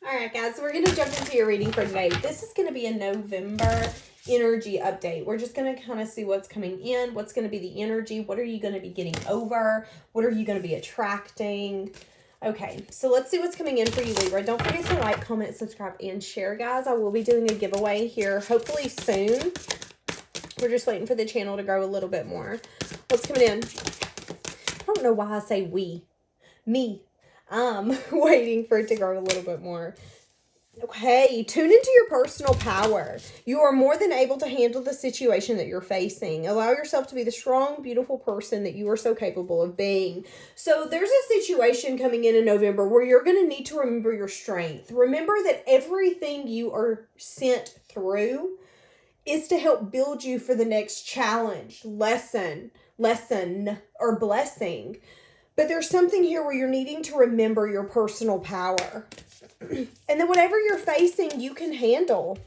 Alright guys, so we're going to jump into your reading for today. This is going to be a November energy update. We're just going to kind of see what's coming in, what's going to be the energy, what are you going to be getting over, what are you going to be attracting. Okay, so let's see what's coming in for you, Libra. Don't forget to like, comment, subscribe, and share, guys. I will be doing a giveaway here hopefully soon. We're just waiting for the channel to grow a little bit more. What's coming in? I don't know why I say we. Me. I'm waiting for it to grow a little bit more. Okay, tune into your personal power. You are more than able to handle the situation that you're facing. Allow yourself to be the strong, beautiful person that you are so capable of being. So there's a situation coming in November where you're going to need to remember your strength. Remember that everything you are sent through is to help build you for the next challenge, lesson, or blessing. But there's something here where you're needing to remember your personal power. And then whatever you're facing, you can handle.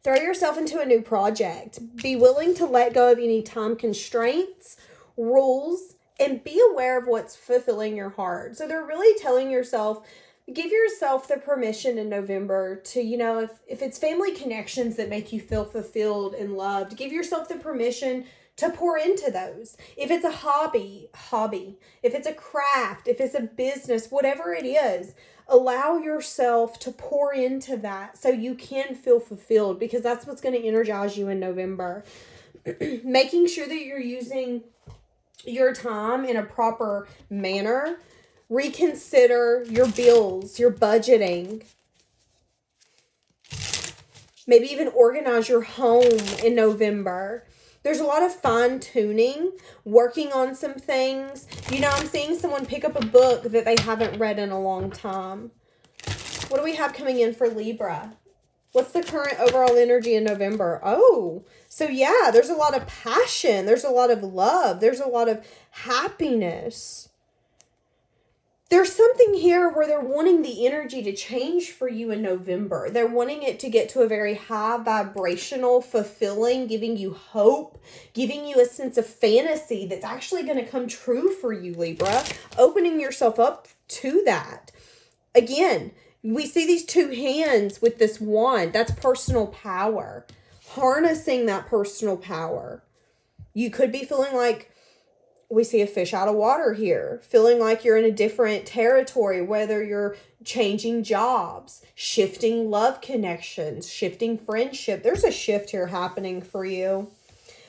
Throw yourself into a new project. Be willing to let go of any time constraints, rules, and be aware of what's fulfilling your heart. So they're really telling yourself, give yourself the permission in November to, if it's family connections that make you feel fulfilled and loved, give yourself the permission to pour into those. If it's a hobby. If it's a craft, if it's a business, whatever it is, allow yourself to pour into that so you can feel fulfilled, because that's what's going to energize you in November. Making sure that you're using your time in a proper manner. Reconsider your bills, your budgeting. Maybe even organize your home in November. There's a lot of fine-tuning, working on some things. I'm seeing someone pick up a book that they haven't read in a long time. What do we have coming in for Libra? What's the current overall energy in November? Oh, so yeah, there's a lot of passion. There's a lot of love. There's a lot of happiness. There's something here where they're wanting the energy to change for you in November. They're wanting it to get to a very high vibrational, fulfilling, giving you hope, giving you a sense of fantasy that's actually going to come true for you, Libra. Opening yourself up to that. Again, we see these two hands with this wand. That's personal power. Harnessing that personal power. You could be feeling like, we see a fish out of water here, feeling like you're in a different territory, whether you're changing jobs, shifting love connections, shifting friendship. There's a shift here happening for you,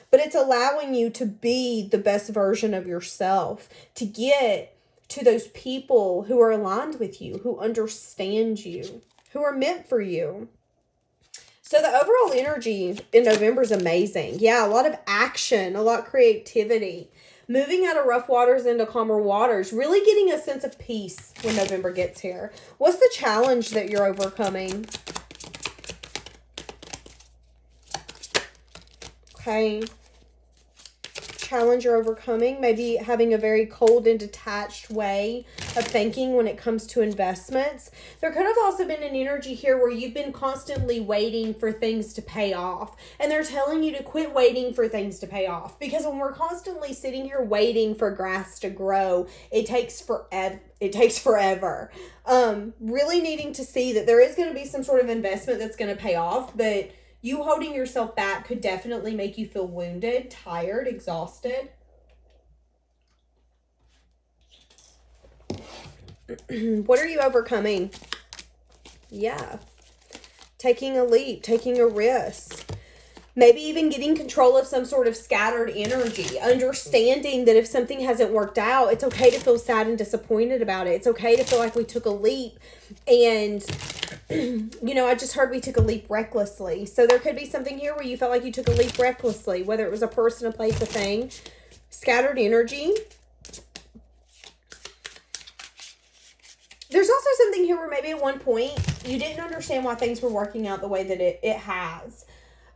but it's allowing you to be the best version of yourself, to get to those people who are aligned with you, who understand you, who are meant for you. So the overall energy in November is amazing. Yeah, a lot of action, a lot of creativity. Moving out of rough waters into calmer waters. Really getting a sense of peace when November gets here. What's the challenge that you're overcoming? Okay. Challenge you're overcoming. Maybe having a very cold and detached way of thinking when it comes to investments. There could have also been an energy here where you've been constantly waiting for things to pay off. And they're telling you to quit waiting for things to pay off. Because when we're constantly sitting here waiting for grass to grow, it takes forever. Really needing to see that there is going to be some sort of investment that's going to pay off. But you holding yourself back could definitely make you feel wounded, tired, exhausted. What are you overcoming? Yeah. Taking a leap, taking a risk. Maybe even getting control of some sort of scattered energy. Understanding that if something hasn't worked out, it's okay to feel sad and disappointed about it. It's okay to feel like we took a leap. And, I just heard we took a leap recklessly. So there could be something here where you felt like you took a leap recklessly. Whether it was a person, a place, a thing. Scattered energy. There's also something here where maybe at one point you didn't understand why things were working out the way that it has.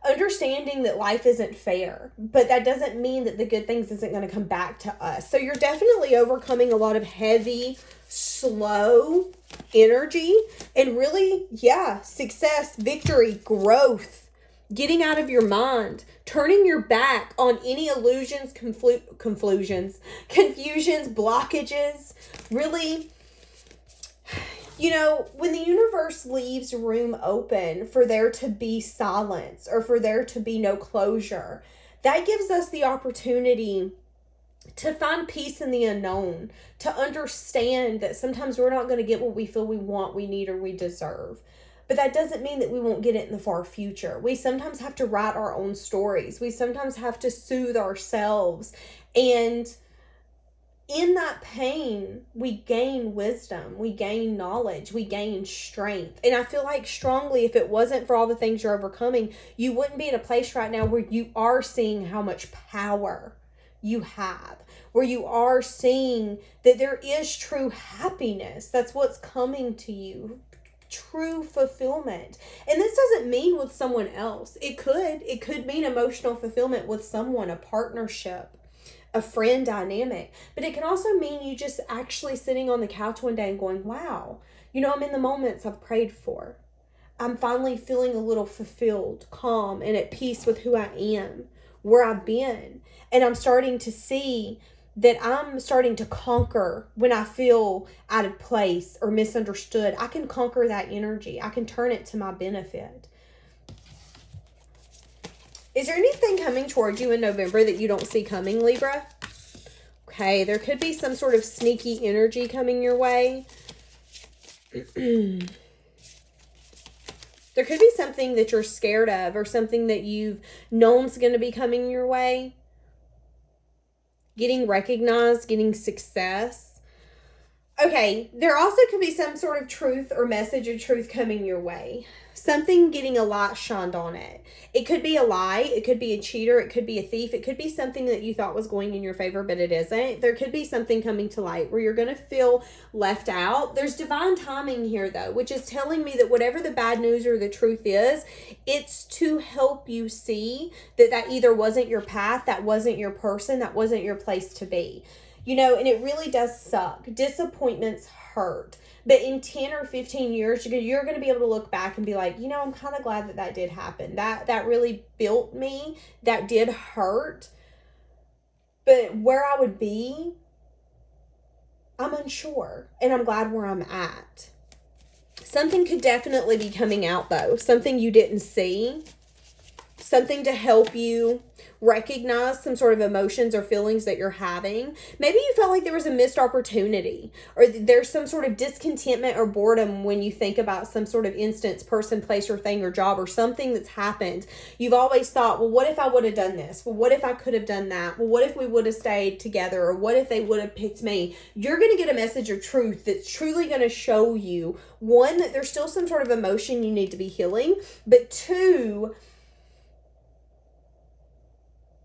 Understanding that life isn't fair, but that doesn't mean that the good things isn't going to come back to us. So you're definitely overcoming a lot of heavy, slow energy and really, success, victory, growth, getting out of your mind, turning your back on any illusions, confusions, blockages, really You know, when the universe leaves room open for there to be silence or for there to be no closure, that gives us the opportunity to find peace in the unknown, to understand that sometimes we're not going to get what we feel we want, we need, or we deserve. But that doesn't mean that we won't get it in the far future. We sometimes have to write our own stories. We sometimes have to soothe ourselves. And in that pain, we gain wisdom, we gain knowledge, we gain strength. And I feel like strongly, if it wasn't for all the things you're overcoming, you wouldn't be in a place right now where you are seeing how much power you have, where you are seeing that there is true happiness. That's what's coming to you. True fulfillment. And this doesn't mean with someone else. It could mean emotional fulfillment with someone, a partnership, a friend dynamic. But it can also mean you just actually sitting on the couch one day and going, wow, you know, I'm in the moments I've prayed for. I'm finally feeling a little fulfilled, calm, and at peace with who I am, where I've been. And I'm starting to see that I'm starting to conquer when I feel out of place or misunderstood. I can conquer that energy. I can turn it to my benefit. Is there anything coming towards you in November that you don't see coming, Libra? Okay, there could be some sort of sneaky energy coming your way. There could be something that you're scared of or something that you've known is going to be coming your way. Getting recognized, getting success. Okay, there also could be some sort of truth or message of truth coming your way. Something getting a light shined on it. It could be a lie. It could be a cheater. It could be a thief. It could be something that you thought was going in your favor, but it isn't. There could be something coming to light where you're going to feel left out. There's divine timing here, though, which is telling me that whatever the bad news or the truth is, it's to help you see that that either wasn't your path, that wasn't your person, that wasn't your place to be. You know, and it really does suck. Disappointments hurt. But in 10 or 15 years, you're going to be able to look back and be like, you know, I'm kind of glad that that did happen. That really built me. That did hurt. But where I would be, I'm unsure. And I'm glad where I'm at. Something could definitely be coming out, though. Something you didn't see. Something to help you recognize some sort of emotions or feelings that you're having. Maybe you felt like there was a missed opportunity, or there's some sort of discontentment or boredom when you think about some sort of instance, person, place, or thing, or job, or something that's happened. You've always thought, well, what if I would have done this? Well, what if I could have done that? Well, what if we would have stayed together? Or what if they would have picked me? You're going to get a message of truth that's truly going to show you, one, that there's still some sort of emotion you need to be healing, but two,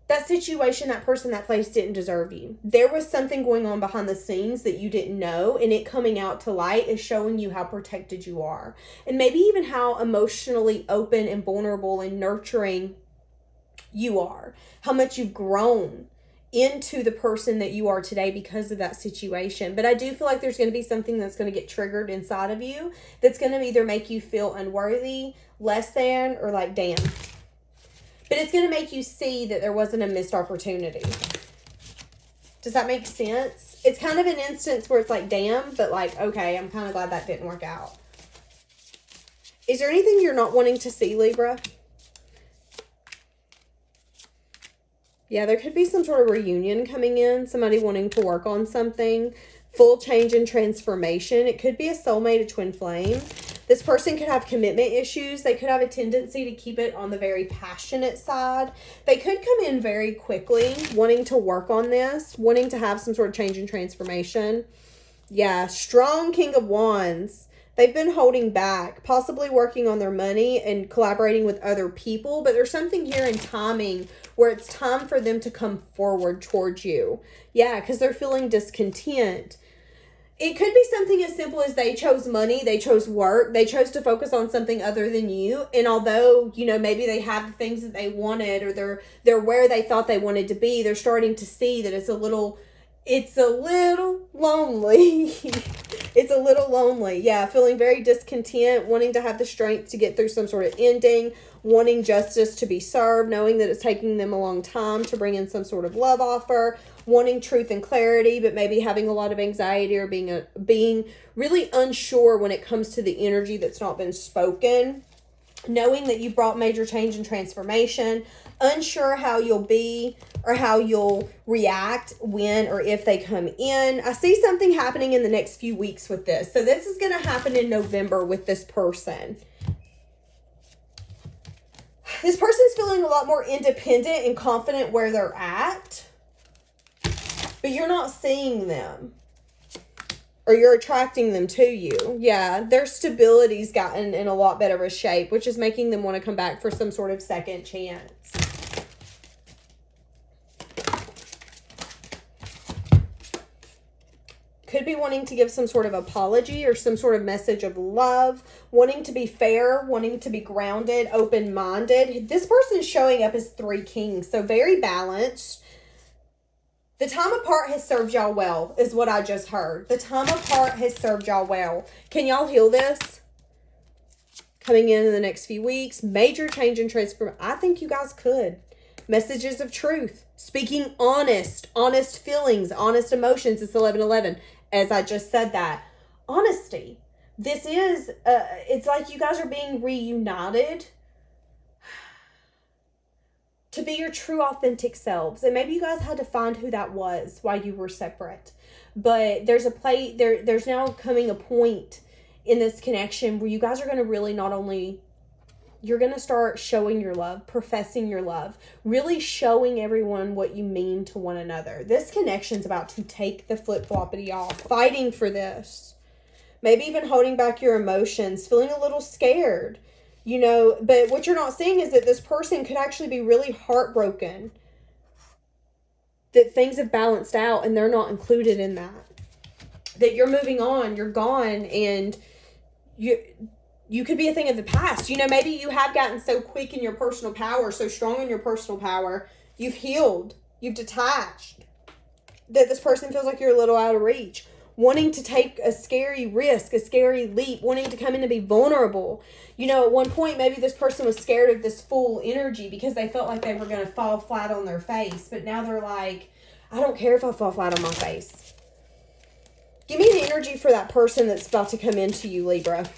that situation, that person, that place didn't deserve you. There was something going on behind the scenes that you didn't know, and it coming out to light is showing you how protected you are. And maybe even how emotionally open and vulnerable and nurturing you are. How much you've grown into the person that you are today because of that situation. But I do feel like there's going to be something that's going to get triggered inside of you that's going to either make you feel unworthy, less than, or like, damn. But it's going to make you see that there wasn't a missed opportunity. Does that make sense? It's kind of an instance where it's like, damn, but like, okay, I'm kind of glad that didn't work out. Is there anything you're not wanting to see, Libra? Yeah, there could be some sort of reunion coming in. Somebody wanting to work on something. Full change and transformation. It could be a soulmate, a twin flame. This person could have commitment issues. They could have a tendency to keep it on the very passionate side. They could come in very quickly, wanting to work on this, wanting to have some sort of change and transformation. Yeah, strong King of Wands. They've been holding back, possibly working on their money and collaborating with other people. But there's something here in timing where it's time for them to come forward towards you. Yeah, because they're feeling discontent. It could be something as simple as they chose money, they chose work, they chose to focus on something other than you. And although, you know, maybe they have the things that they wanted, or they're where they thought they wanted to be, they're starting to see that it's a little lonely. It's a little lonely. Yeah, feeling very discontent, wanting to have the strength to get through some sort of ending, wanting justice to be served, knowing that it's taking them a long time to bring in some sort of love offer, wanting truth and clarity, but maybe having a lot of anxiety or being really unsure when it comes to the energy that's not been spoken, knowing that you brought major change and transformation, unsure how you'll be or how you'll react when or if they come in. I see something happening in the next few weeks with this. So this is going to happen in November with this person. This person's feeling a lot more independent and confident where they're at, but you're not seeing them. Or you're attracting them to you. Yeah, their stability's gotten in a lot better of a shape, which is making them want to come back for some sort of second chance. Could be wanting to give some sort of apology or some sort of message of love, wanting to be fair, wanting to be grounded, open-minded. This person's showing up as 3 kings, so very balanced. The time apart has served y'all well, is what I just heard. The time apart has served y'all well. Can y'all heal this? Coming in the next few weeks. Major change and transformation. I think you guys could. Messages of truth. Speaking honest feelings, honest emotions. It's 11:11. As I just said that. Honesty. This is, it's like you guys are being reunited to be your true authentic selves. And maybe you guys had to find who that was while you were separate. But there's there's now coming a point in this connection where you guys are going to really not only, you're going to start showing your love, professing your love, really showing everyone what you mean to one another. This connection's about to take the flip-floppity off, fighting for this. Maybe even holding back your emotions, feeling a little scared. You know, but what you're not seeing is that this person could actually be really heartbroken. That things have balanced out and they're not included in that. That you're moving on, you're gone, and you could be a thing of the past. You know, maybe you have gotten so quick in your personal power, so strong in your personal power, you've healed, you've detached. That this person feels like you're a little out of reach. Wanting to take a scary risk, a scary leap, wanting to come in and be vulnerable. You know, at one point, maybe this person was scared of this full energy because they felt like they were going to fall flat on their face. But now they're like, I don't care if I fall flat on my face. Give me the energy for that person that's about to come into you, Libra.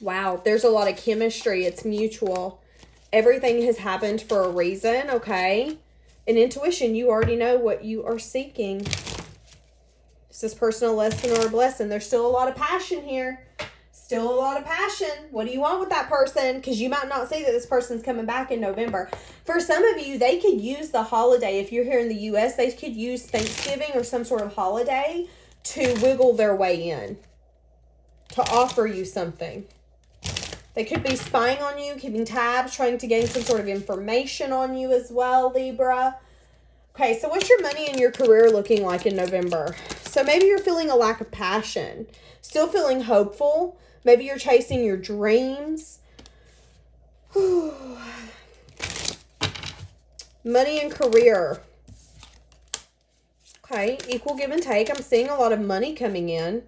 Wow, there's a lot of chemistry. It's mutual. Everything has happened for a reason, okay? And intuition, you already know what you are seeking. Is this person a lesson or a blessing? There's still a lot of passion here. Still a lot of passion. What do you want with that person? Because you might not see that this person's coming back in November. For some of you, they could use the holiday. If you're here in the U.S., they could use Thanksgiving or some sort of holiday to wiggle their way in. To offer you something. They could be spying on you, keeping tabs, trying to gain some sort of information on you as well, Libra. Okay, so what's your money and your career looking like in November? So maybe you're feeling a lack of passion. Still feeling hopeful. Maybe you're chasing your dreams. Money and career. Okay, equal give and take. I'm seeing a lot of money coming in.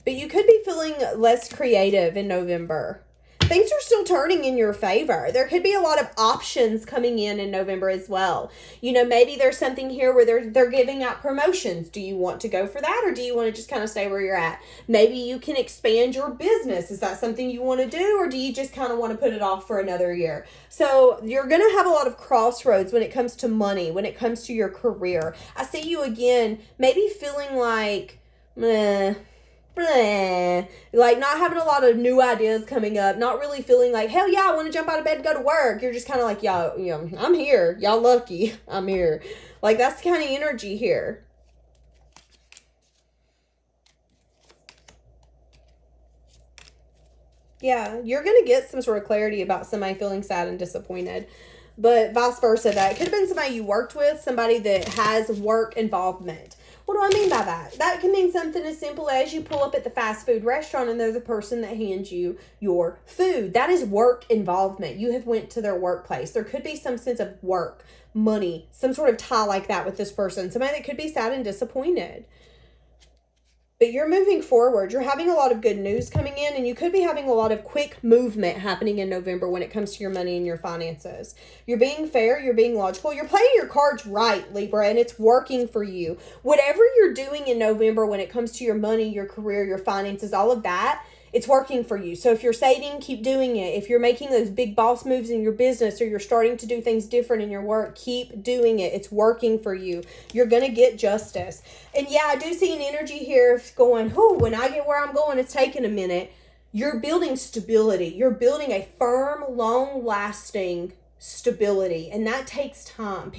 But you could be feeling less creative in November. Things are still turning in your favor. There could be a lot of options coming in November as well. You know, maybe there's something here where they're giving out promotions. Do you want to go for that, or do you want to just kind of stay where you're at? Maybe you can expand your business. Is that something you want to do, or do you just kind of want to put it off for another year? So you're going to have a lot of crossroads when it comes to money, when it comes to your career. I see you again, maybe feeling like, meh. Bleh. Like not having a lot of new ideas coming up, not really feeling like, hell yeah, I want to jump out of bed and go to work. You're just kind of like, y'all, you know, I'm here. Y'all lucky. I'm here. Like that's the kind of energy here. Yeah, you're going to get some sort of clarity about somebody feeling sad and disappointed. But vice versa, that could have been somebody you worked with, somebody that has work involvement. What do I mean by that? That can mean something as simple as you pull up at the fast food restaurant and they're the person that hands you your food. That is work involvement. You have went to their workplace. There could be some sense of work, money, some sort of tie like that with this person. Somebody that could be sad and disappointed. But you're moving forward. You're having a lot of good news coming in, and you could be having a lot of quick movement happening in November when it comes to your money and your finances. You're being fair. You're being logical. You're playing your cards right, Libra, and it's working for you. Whatever you're doing in November when it comes to your money, your career, your finances, all of that, it's working for you. So if you're saving, keep doing it. If you're making those big boss moves in your business, or you're starting to do things different in your work, keep doing it. It's working for you. You're going to get justice. And yeah, I do see an energy here going, when I get where I'm going, it's taking a minute. You're building stability. You're building a firm, long-lasting stability. And that takes time.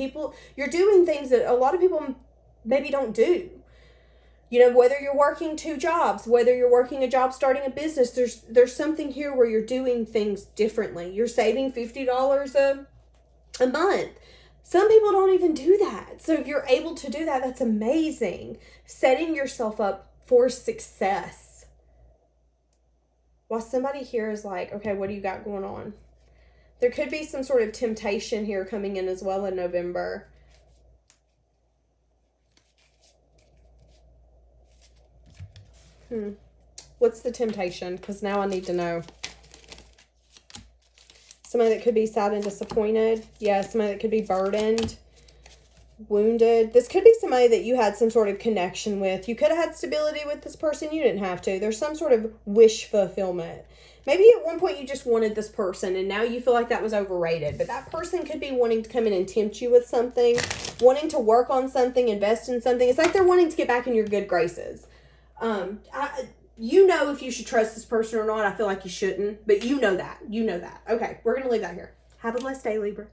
You're doing things that a lot of people maybe don't do. You know, whether you're working 2 jobs, whether you're working a job, starting a business, there's something here where you're doing things differently. You're saving $50 a month. Some people don't even do that. So if you're able to do that, that's amazing. Setting yourself up for success. While somebody here is like, okay, what do you got going on? There could be some sort of temptation here coming in as well in November. What's the temptation? Because now I need to know. Somebody that could be sad and disappointed. Yeah, somebody that could be burdened, wounded. This could be somebody that you had some sort of connection with. You could have had stability with this person. You didn't have to. There's some sort of wish fulfillment. Maybe at one point you just wanted this person and now you feel like that was overrated. But that person could be wanting to come in and tempt you with something, wanting to work on something, invest in something. It's like they're wanting to get back in your good graces. You know if you should trust this person or not. I feel like you shouldn't, but you know that. Okay, we're going to leave that here. Have a blessed day, Libra.